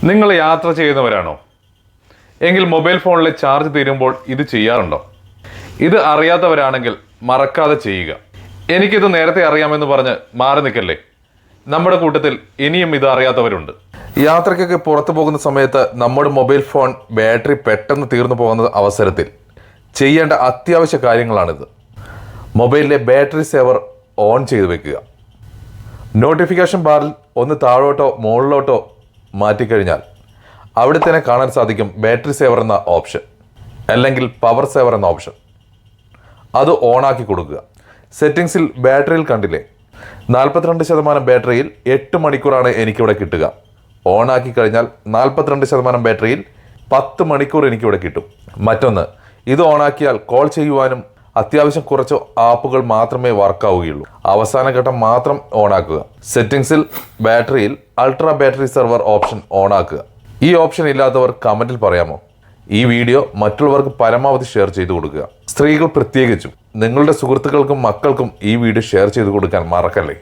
നിങ്ങൾ യാത്ര ചെയ്യുന്നവരാണോ? എങ്കിൽ മൊബൈൽ ഫോണിലെ ചാർജ് തീരുമ്പോൾ ഇത് ചെയ്യാറുണ്ടോ? ഇത് അറിയാത്തവരാണെങ്കിൽ മറക്കാതെ ചെയ്യുക. എനിക്കിത് നേരത്തെ അറിയാമെന്ന് പറഞ്ഞ് മാറി നിൽക്കല്ലേ. നമ്മുടെ കൂട്ടത്തിൽ ഇനിയും ഇത് അറിയാത്തവരുണ്ട്. യാത്രയ്ക്കൊക്കെ പുറത്തു പോകുന്ന സമയത്ത് നമ്മുടെ മൊബൈൽ ഫോൺ ബാറ്ററി പെട്ടെന്ന് തീർന്നു പോകുന്ന അവസരത്തിൽ ചെയ്യേണ്ട അത്യാവശ്യ കാര്യങ്ങളാണിത്. മൊബൈലിലെ ബാറ്ററി സേവർ ഓൺ ചെയ്തു വെക്കുക. നോട്ടിഫിക്കേഷൻ ബാറിൽ ഒന്ന് താഴോട്ടോ മുകളിലോട്ടോ മാറ്റിക്കഴിഞ്ഞാൽ അവിടെ തന്നെ കാണാൻ സാധിക്കും ബാറ്ററി സേവർ എന്ന ഓപ്ഷൻ, അല്ലെങ്കിൽ പവർ സേവർ എന്ന ഓപ്ഷൻ. അത് ഓണാക്കി കൊടുക്കുക. സെറ്റിങ്സിൽ ബാറ്ററിയിൽ കണ്ടില്ലേ, 42% ബാറ്ററിയിൽ 8 മണിക്കൂറാണ് എനിക്കിവിടെ കിട്ടുക. ഓണാക്കി കഴിഞ്ഞാൽ 42% ബാറ്ററിയിൽ 10 മണിക്കൂർ എനിക്കിവിടെ കിട്ടും. മറ്റൊന്ന്, ഇത് ഓണാക്കിയാൽ കോൾ ചെയ്യുവാനും അത്യാവശ്യം കുറച്ച് ആപ്പുകൾ മാത്രമേ വർക്കാവുകയുള്ളൂ. അവസാന ഘട്ടം മാത്രം ഓണാക്കുക. സെറ്റിംഗ്സിൽ ബാറ്ററിയിൽ അൾട്രാ ബാറ്ററി സെർവർ ഓപ്ഷൻ ഓണാക്കുക. ഈ ഓപ്ഷൻ ഇല്ലാത്തവർ കമന്റിൽ പറയാമോ? ഈ വീഡിയോ മറ്റുള്ളവർക്ക് പരമാവധി ഷെയർ ചെയ്തു കൊടുക്കുക. സ്ത്രീകൾ പ്രത്യേകിച്ചും നിങ്ങളുടെ സുഹൃത്തുക്കൾക്കും മക്കൾക്കും ഈ വീഡിയോ ഷെയർ ചെയ്തു കൊടുക്കാൻ മറക്കല്ലേ.